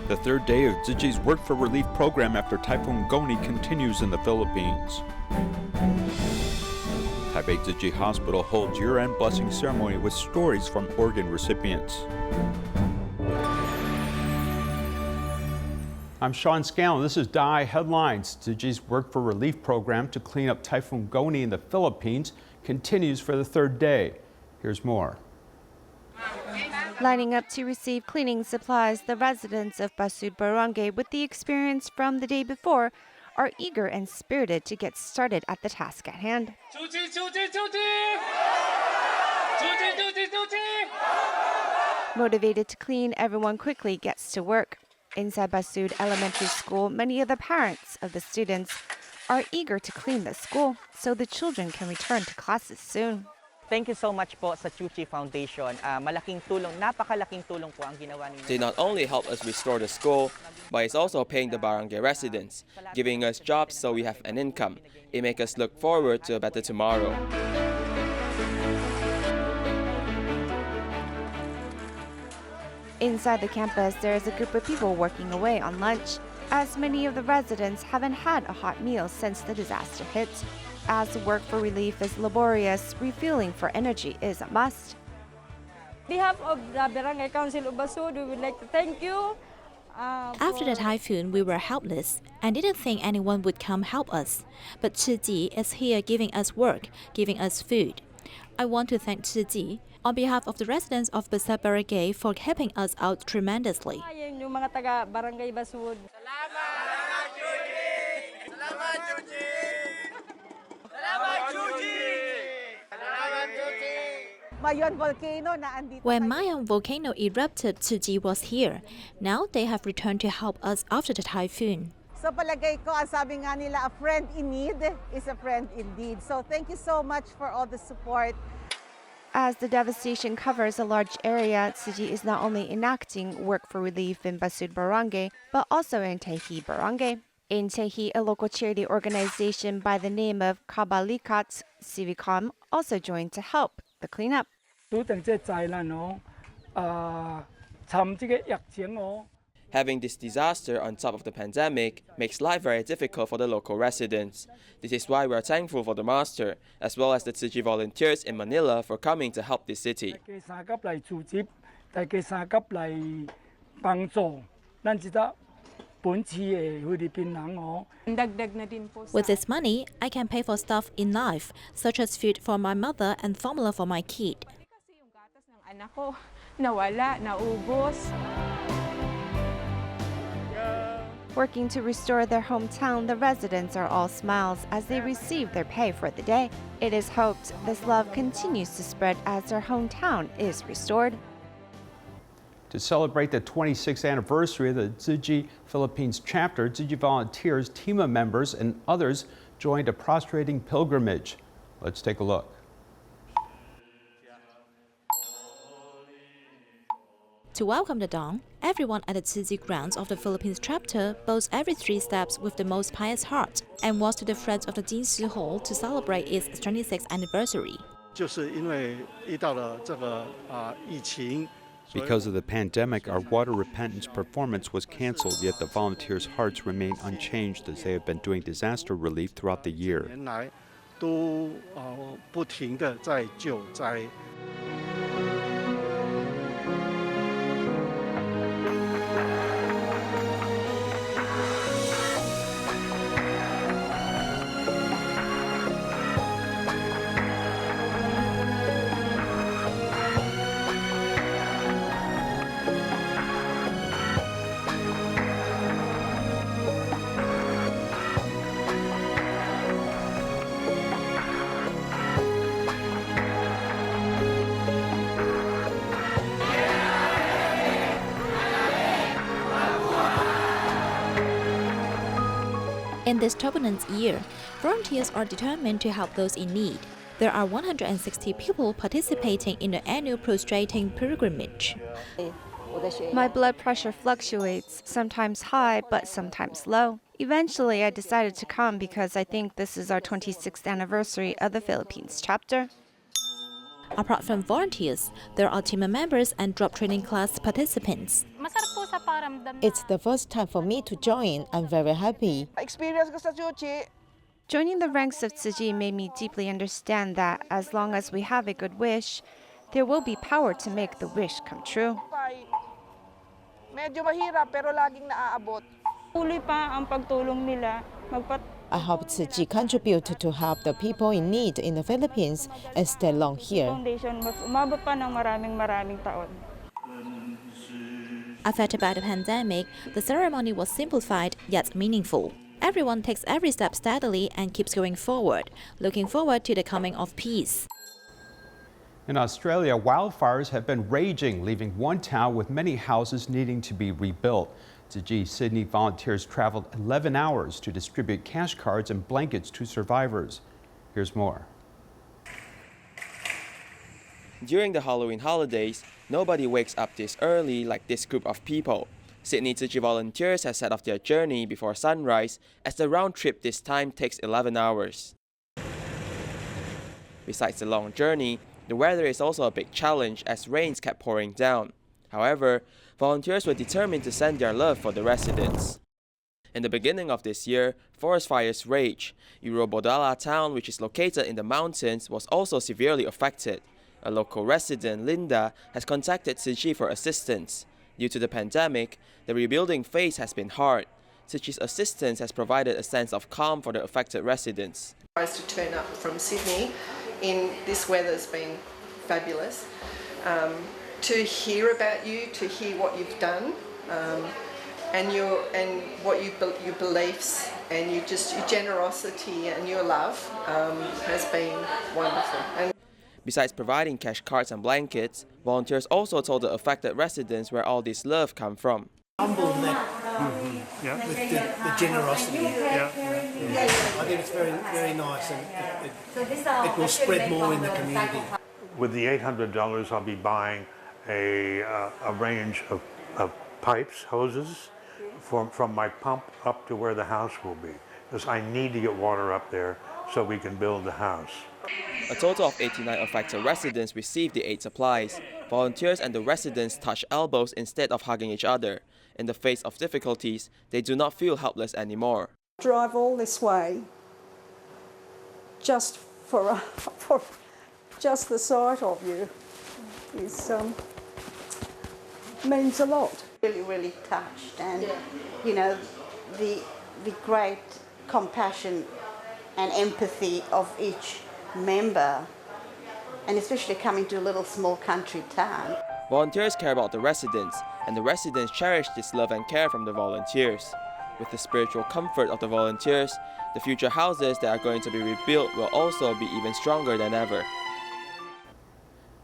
The third day of Tzu Chi's Work for Relief program after Typhoon Goni continues in the Philippines. Taipei Tzu Chi Hospital holds year-end blessing ceremony with stories from organ recipients. I'm Sean Scanlon. This is DAI Headlines. Tzu Chi's Work for Relief program to clean up Typhoon Goni in the Philippines continues for the third day. Here's more. Lining up to receive cleaning supplies, the residents of Basud Barangay with the experience from the day before are eager and spirited to get started at the task at hand. Motivated to clean, everyone quickly gets to work. Inside Basud Elementary School, many of the parents of the students are eager to clean the school so the children can return to classes soon. Thank you so much po sa Tzu Chi Foundation. Malaking tulong, napakalaking tulong po ang ginawa ninyo. They not only help us restore the school, but it's also paying the barangay residents, giving us jobs so we have an income. It makes us look forward to a better tomorrow. Inside the campus, there is a group of people working away on lunch, as many of the residents haven't had a hot meal since the disaster hit. As work for relief is laborious, refueling for energy is a must. On behalf of the Barangay Council of Basud, we would like to thank you. After the typhoon, we were helpless and didn't think anyone would come help us. But Tzu Chi is here giving us work, giving us food. I want to thank Tzu Chi on behalf of the residents of Basud Barangay for helping us out tremendously. Yung mga taga Barangay Basud. When Mayon volcano erupted, Tzu Chi was here. Now they have returned to help us after the typhoon. So palagay ko, sabi nga nila, a friend in need is a friend indeed. So thank you so much for all the support. As the devastation covers a large area, Tzu Chi is not only enacting work for relief in Basud Barangay, but also in Taipei Barangay. In Taipei, a local charity organization by the name of Kabalikat Civicom also joined to help the cleanup. Having this disaster on top of the pandemic makes life very difficult for the local residents. This is why we are thankful for the Master, as well as the Tzu Chi volunteers in Manila for coming to help this city. With this money, I can pay for stuff in life, such as food for my mother and formula for my kid. Working to restore their hometown, the residents are all smiles as they receive their pay for the day. It is hoped this love continues to spread as their hometown is restored. To celebrate the 26th anniversary of the Tzu Chi Philippines chapter, Tzu Chi volunteers, team of members, and others joined a prostrating pilgrimage. Let's take a look. To welcome the dawn, everyone at the Tzu Chi grounds of the Philippines chapter bows every 3 steps with the most pious heart and walks to the front of the Jinshi Hall to celebrate its 26th anniversary. Because of the pandemic, our water repentance performance was canceled, yet the volunteers' hearts remain unchanged as they have been doing disaster relief throughout the year. In this turbulent year, volunteers are determined to help those in need. There are 160 people participating in the annual prostrating pilgrimage. My blood pressure fluctuates, sometimes high, but sometimes low. Eventually, I decided to come because I think this is our 26th anniversary of the Philippines chapter. Apart from volunteers, there are team members and drop training class participants. Masarap po sa It's the first time for me to join. I'm very happy. Experience ko sa Tzu Chi. Joining the ranks of Tzu Chi made me deeply understand that as long as we have a good wish, there will be power to make the wish come true. Medyo mahirap pero laging naaabot. Tuloy pa ang pagtulong nila. I hope Tzu Chi contribute to help the people in need in the Philippines and stay long here. Foundation mas umabot pa ng maraming taon. Affected by the pandemic, the ceremony was simplified yet meaningful. Everyone takes every step steadily and keeps going forward, looking forward to the coming of peace. In Australia, wildfires have been raging, leaving one town with many houses needing to be rebuilt. Tzu Chi Sydney volunteers traveled 11 hours to distribute cash cards and blankets to survivors. Here's more. During the Halloween holidays, nobody wakes up this early like this group of people. Sydney Tzu Chi volunteers have set off their journey before sunrise, as the round trip this time takes 11 hours. Besides the long journey, the weather is also a big challenge as rains kept pouring down. However, volunteers were determined to send their love for the residents. In the beginning of this year, forest fires raged. Eurobodala town, which is located in the mountains, was also severely affected. A local resident, Linda, has contacted Tzu Chi for assistance. Due to the pandemic, the rebuilding phase has been hard. Tzu Chi's assistance has provided a sense of calm for the affected residents. To turn up from Sydney in this weather's been fabulous. To hear about you, to hear what you've done, and what your beliefs and your generosity and your love has been wonderful. And besides providing cash cards and blankets, volunteers also told the affected residents where all this love come from. Humbled that with the generosity. I think it's very, very nice, and it will spread more in the community. With the $800, I'll be buying a range of pipes, hoses, from my pump up to where the house will be, because I need to get water up there so we can build the house. A total of 89 affected residents received the aid supplies. Volunteers and the residents touch elbows instead of hugging each other. In the face of difficulties, they do not feel helpless anymore. Drive all this way just for just the sight of you is means a lot. Really touched, and you know the great compassion and empathy of each member, and especially coming to a little small country town. Volunteers care about the residents, and the residents cherish this love and care from the volunteers. With the spiritual comfort of the volunteers, the future houses that are going to be rebuilt will also be even stronger than ever.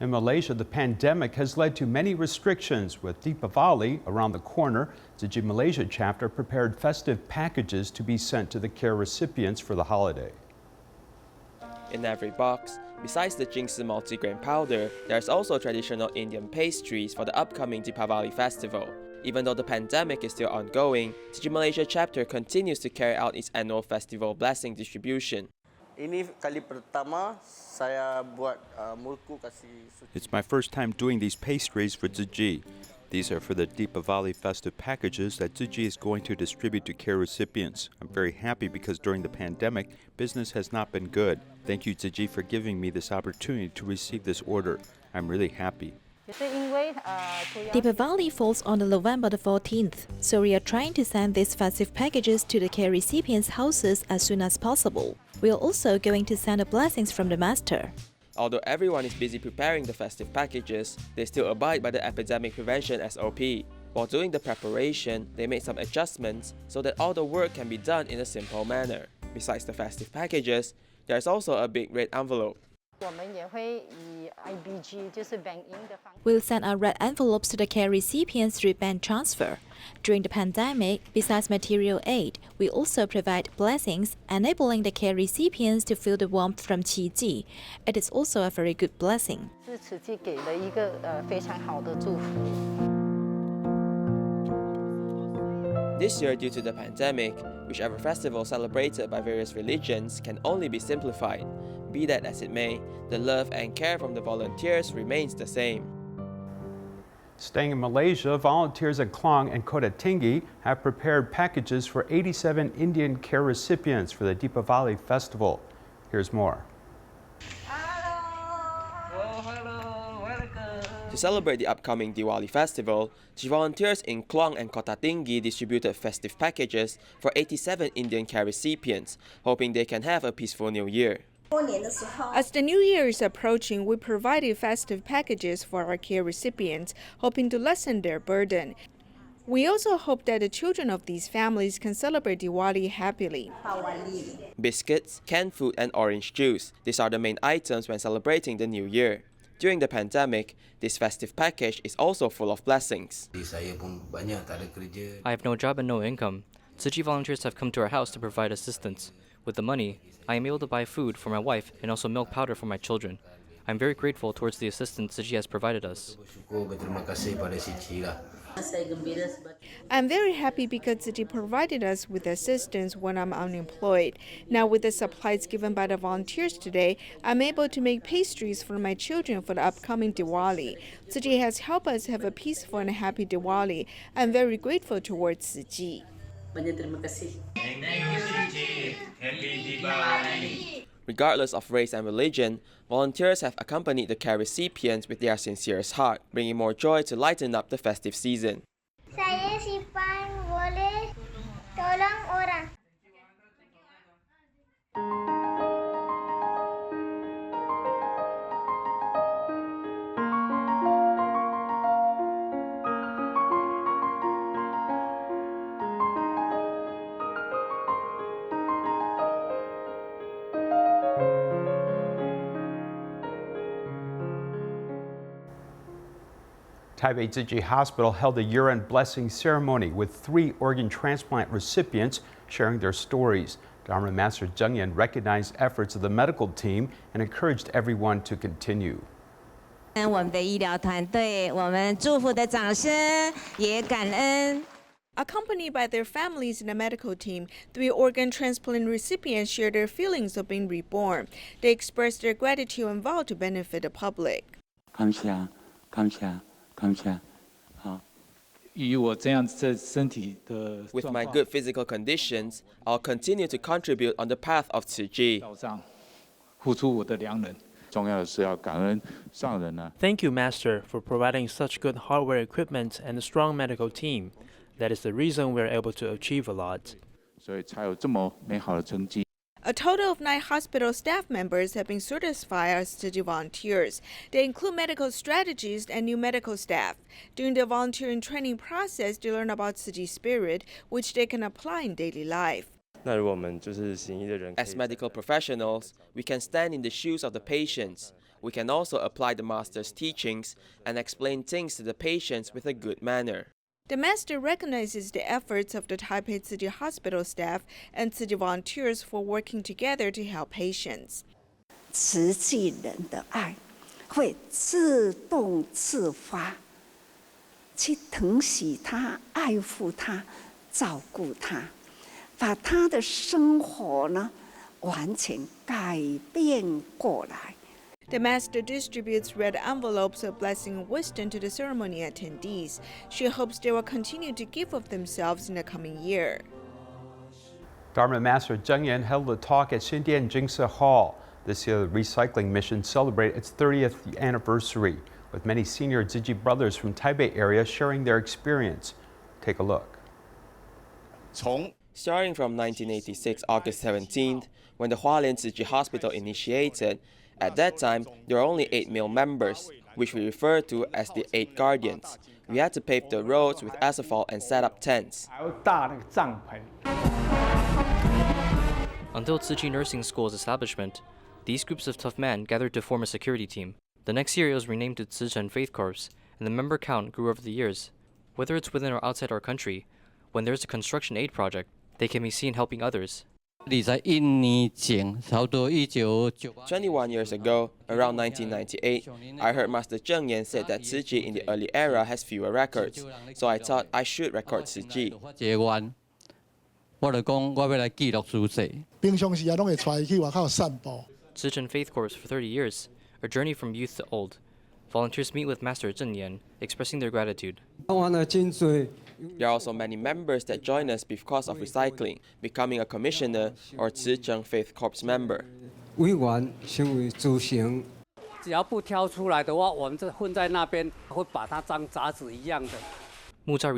In Malaysia, the pandemic has led to many restrictions. With Deepavali around the corner, Tzu Chi Malaysia chapter prepared festive packages to be sent to the care recipients for the holiday. In every box, besides the Jingsi multigrain powder, there's also traditional Indian pastries for the upcoming Deepavali festival. Even though the pandemic is still ongoing, Tzu Chi Malaysia chapter continues to carry out its annual festival blessing distribution. It's my first time doing these pastries for Tzu Chi. These are for the Deepavali festive packages that Tzu Chi is going to distribute to care recipients. I'm very happy because during the pandemic, business has not been good. Thank you, Tzu Chi, for giving me this opportunity to receive this order. I'm really happy. Deepavali falls on November the 14th, so we are trying to send these festive packages to the care recipients' houses as soon as possible. We are also going to send the blessings from the Master. Although everyone is busy preparing the festive packages, they still abide by the epidemic prevention SOP. While doing the preparation, they made some adjustments so that all the work can be done in a simple manner. Besides the festive packages, there's also a big red envelope. We'll send our red envelopes to the care recipients through bank transfer. During the pandemic, besides material aid, we also provide blessings, enabling the care recipients to feel the warmth from Qi Ji. It is also a very good blessing. This year, due to the pandemic, whichever festival celebrated by various religions can only be simplified. Be that as it may, the love and care from the volunteers remains the same. Staying in Malaysia, volunteers at Klang and Kota Tinggi have prepared packages for 87 Indian care recipients for the Deepavali festival. Here's more. To celebrate the upcoming Diwali festival, Chi volunteers in Klang and Kota Tinggi distributed festive packages for 87 Indian care recipients, hoping they can have a peaceful new year. As the new year is approaching, we provided festive packages for our care recipients, hoping to lessen their burden. We also hope that the children of these families can celebrate Diwali happily. Biscuits, canned food, and orange juice. These are the main items when celebrating the new year. During the pandemic, this festive package is also full of blessings. I have no job and no income. Tzu Chi volunteers have come to our house to provide assistance. With the money, I am able to buy food for my wife and also milk powder for my children. I am very grateful towards the assistance Tzu Chi has provided us. I'm very happy because Tzu Chi provided us with assistance when I'm unemployed. Now with the supplies given by the volunteers today, I'm able to make pastries for my children for the upcoming Diwali. Tzu Chi has helped us have a peaceful and happy Diwali. I'm very grateful towards Tzu Chi. Regardless of race and religion, volunteers have accompanied the care recipients with their sincerest heart, bringing more joy to lighten up the festive season. Saya simpan boleh tolong orang. Taipei Tzu Chi Hospital held a year-end blessing ceremony with 3 organ transplant recipients sharing their stories. Dharma Master Zheng Yan recognized efforts of the medical team and encouraged everyone to continue. 我们的医疗团队，我们祝福的掌声，也感恩。 Accompanied by their families and a medical team, 3 organ transplant recipients shared their feelings of being reborn. They expressed their gratitude and vowed to benefit the public. 感谢，感谢。 With my good physical conditions, I'll continue to contribute on the path of Tzu Chi. Thank you, Master, for providing such good hardware equipment and a strong medical team. That is the reason we're able to achieve a lot. A total of 9 hospital staff members have been certified as Tzu Chi volunteers. They include medical strategists and new medical staff. During the volunteering training process, they learn about Tzu Chi spirit, which they can apply in daily life. As medical professionals, we can stand in the shoes of the patients. We can also apply the Master's teachings and explain things to the patients with a good manner. The Master recognizes the efforts of the Taipei Tzu Chi Hospital staff and Tzu Chi volunteers for working together to help patients. 慈济人的爱会自动自发，去疼惜他、爱护他、照顾他，把他的生活呢完全改变过来。 The Master distributes red envelopes of blessing and wisdom to the ceremony attendees. She hopes they will continue to give of themselves in the coming year. Dharma Master Zheng Yan held a talk at Xindian Jingse Hall. This year, the recycling mission celebrated its 30th anniversary, with many senior Tzu Chi brothers from Taipei area sharing their experience. Take a look. Starting from 1986, August 17th, when the Hualien Tzu Chi Hospital initiated, at that time, there were only 8 male members, which we refer to as the 8 guardians. We had to pave the roads with asphalt and set up tents. Until Tzu Chi Nursing School's establishment, these groups of tough men gathered to form a security team. The next year it was renamed to Tzu Chen Faith Corps, and the member count grew over the years. Whether it's within or outside our country, when there's a construction aid project, they can be seen helping others. 21 years ago, around 1998, I heard Master Zheng Yan said that Tzu Chi in the early era has fewer records, so I thought I should record Tzu Chi. Tzu Chen Faith Corps for 30 years, a journey from youth to old. volunteers meet with Master Zhen Yan, expressing their gratitude. There are also many members that join us because of recycling, becoming a commissioner or Tzu Chi Faith Corps member. Muta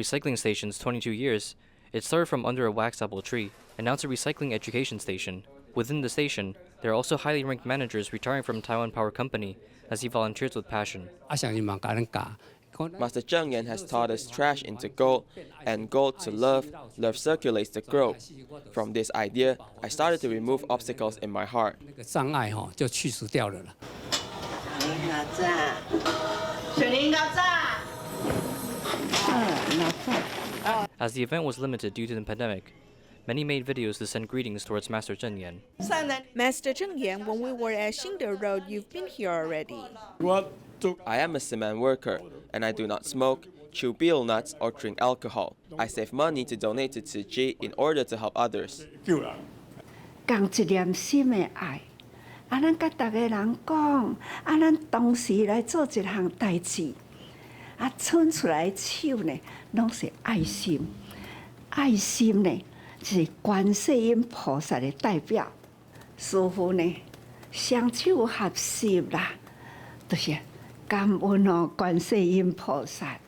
Recycling Station's 22 years. It started from under a wax apple tree, and now it's a recycling education station. Within the station, there are also highly ranked managers retiring from Taiwan Power Company, as he volunteers with passion. Master Zheng Yan has taught us trash into gold, and gold to love, love circulates the growth. From this idea, I started to remove obstacles in my heart. As the event was limited due to the pandemic, many made videos to send greetings towards Master Zheng Yan. Master Zheng Yan, when we were at Xingde Road, you've been here already. I am a cement worker, and I do not smoke, chew betel nuts, or drink alcohol. I save money to donate to Tzu Chi in order to help others. 讲一念心的爱，咱甲大家人讲，咱同时来做一项代志，伸出来手呢，拢是爱心。爱心呢，是观世音菩萨的代表。师父呢，双手合十啦，就是感恩哦，观世音菩萨。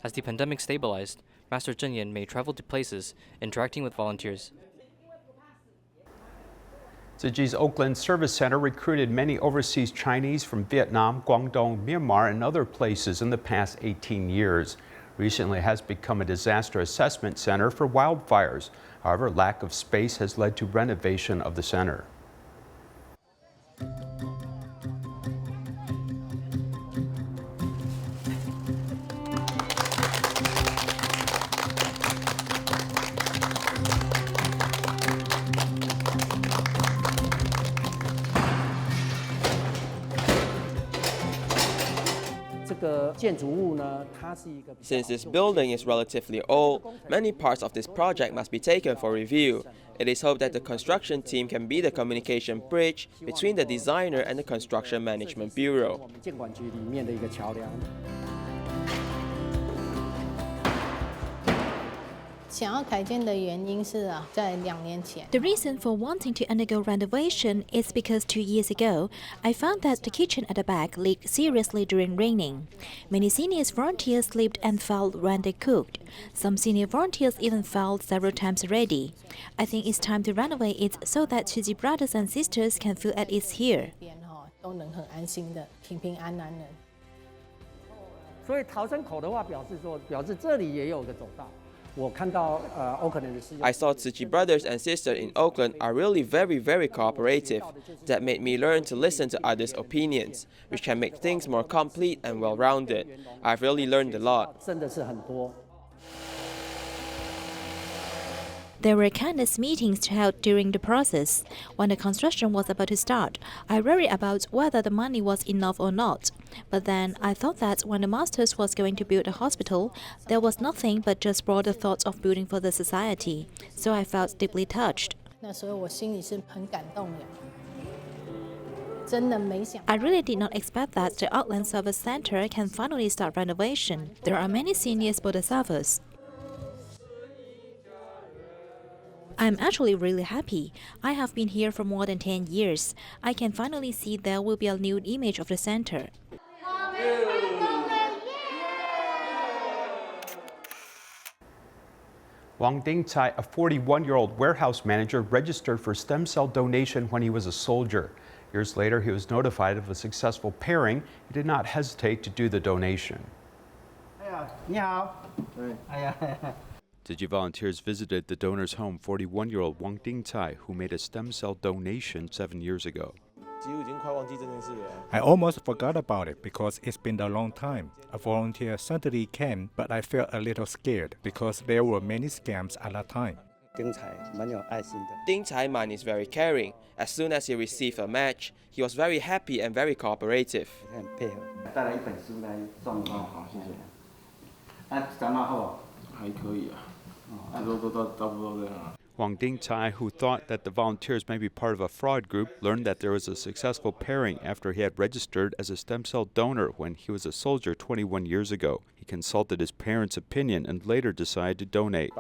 As the pandemic stabilized, Master Zheng Yan may travel to places, interacting with volunteers. Tzu Chi's Oakland Service Center recruited many overseas Chinese from Vietnam, Guangdong, Myanmar, and other places in the past 18 years. Recently, it has become a disaster assessment center for wildfires. However, lack of space has led to renovation of the center. Since this building is relatively old, many parts of this project must be taken for review. It is hoped that the construction team can be the communication bridge between the designer and the Construction Management Bureau. The reason for wanting to undergo renovation is because 2 years ago, I found that the kitchen at the back leaked seriously during raining. Many senior volunteers slipped and fell when they cooked. Some senior volunteers even fell several times already. I think it's time to renovate it so that Tzu Chi brothers and sisters can feel at ease here. I saw Tzu Chi brothers and sisters in Oakland are really very cooperative. That made me learn to listen to others' opinions, which can make things more complete and well-rounded. I've really learned a lot. There were countless meetings held during the process. When the construction was about to start, I worried about whether the money was enough or not. But then I thought that when the masters was going to build a hospital, there was nothing but just broader thoughts of building for the society. So I felt deeply touched. I really did not expect that the Oakland Service Center can finally start renovation. There are many seniors bodhisattvas. I'm actually really happy. I have been here for more than 10 years. I can finally see there will be a new image of the center. Wang Dingcai, a 41-year-old warehouse manager, registered for stem cell donation when he was a soldier. Years later, he was notified of a successful pairing. He did not hesitate to do the donation. Tzu Chi volunteers visited the donor's home, 41-year-old Wang Dingcai, who made a stem cell donation 7 years ago. I almost forgot about it because it's been a long time. A volunteer suddenly came, but I felt a little scared because there were many scams at that time. Ding Cai Man is very caring. As soon as he received a match, he was very happy and very cooperative. Wang Dingcai, who thought that the volunteers may be part of a fraud group, learned that there was a successful pairing after he had registered as a stem cell donor when he was a soldier 21 years ago. He consulted his parents' opinion and later decided to donate.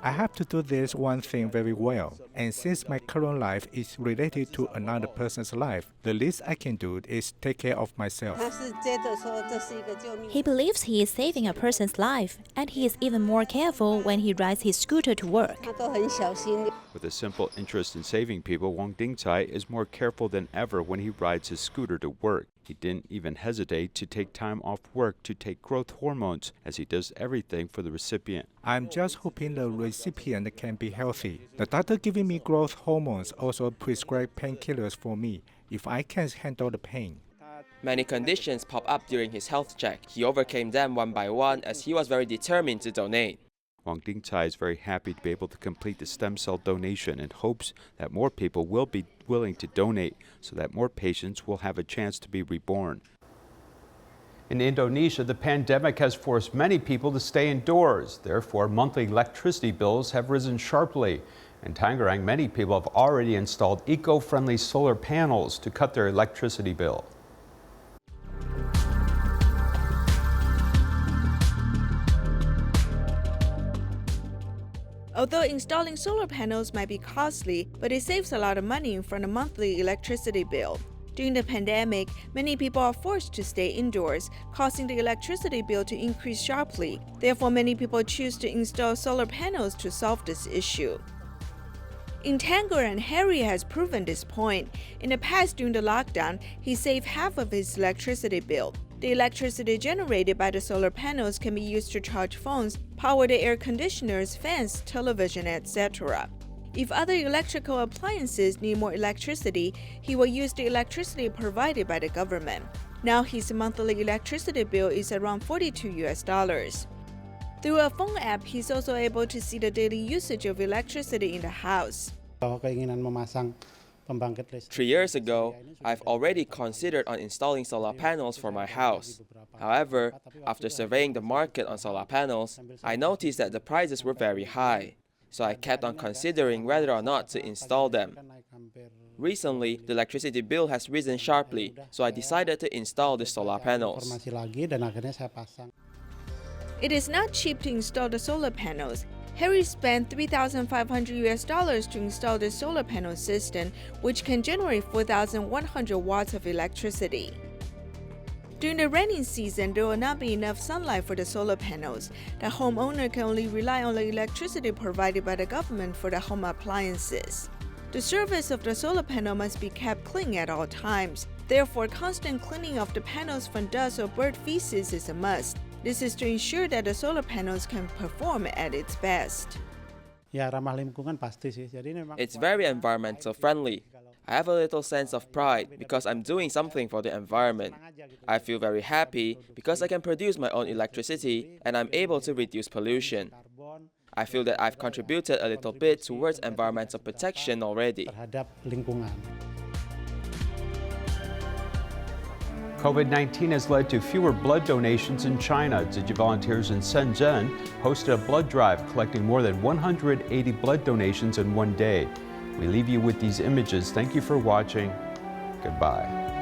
I have to do this one thing very well, and since my current life is related to another person's life, the least I can do is take care of myself. He believes he is saving a person's life, and he is even more careful when he rides his scooter to work. With a simple interest in saving people, Wang Dingcai is more careful than ever when he rides his scooter to work. He didn't even hesitate to take time off work to take growth hormones, as he does everything for the recipient. I'm just hoping the recipient can be healthy. The doctor giving me growth hormones also prescribed painkillers for me if I can't handle the pain. Many conditions pop up during his health check. He overcame them one by one as he was very determined to donate. Wang Dingcai is very happy to be able to complete the stem cell donation and hopes that more people will be willing to donate so that more patients will have a chance to be reborn. In Indonesia, the pandemic has forced many people to stay indoors. Therefore, monthly electricity bills have risen sharply. In Tangerang, many people have already installed eco-friendly solar panels to cut their electricity bill. Although installing solar panels might be costly, but it saves a lot of money from a monthly electricity bill. During the pandemic, many people are forced to stay indoors, causing the electricity bill to increase sharply. Therefore, many people choose to install solar panels to solve this issue. In Tangerang, Harry has proven this point. In the past, during the lockdown, he saved half of his electricity bill. The electricity generated by the solar panels can be used to charge phones, power the air conditioners, fans, television, etc. If other electrical appliances need more electricity, he will use the electricity provided by the government. Now his monthly electricity bill is around $42. Through a phone app, he's also able to see the daily usage of electricity in the house. 3 years ago, I've already considered on installing solar panels for my house. However, after surveying the market on solar panels, I noticed that the prices were very high. So I kept on considering whether or not to install them. Recently, the electricity bill has risen sharply, so I decided to install the solar panels. It is not cheap to install the solar panels. Harry spent $3,500 to install the solar panel system, which can generate 4,100 watts of electricity. During the rainy season, there will not be enough sunlight for the solar panels. The homeowner can only rely on the electricity provided by the government for the home appliances. The surface of the solar panel must be kept clean at all times. Therefore, constant cleaning of the panels from dust or bird feces is a must. This is to ensure that the solar panels can perform at its best. It's very environmental friendly. I have a little sense of pride because I'm doing something for the environment. I feel very happy because I can produce my own electricity and I'm able to reduce pollution. I feel that I've contributed a little bit towards environmental protection already. COVID-19 has led to fewer blood donations in China. Tzu Chi volunteers in Shenzhen hosted a blood drive, collecting more than 180 blood donations in one day. We leave you with these images. Thank you for watching. Goodbye.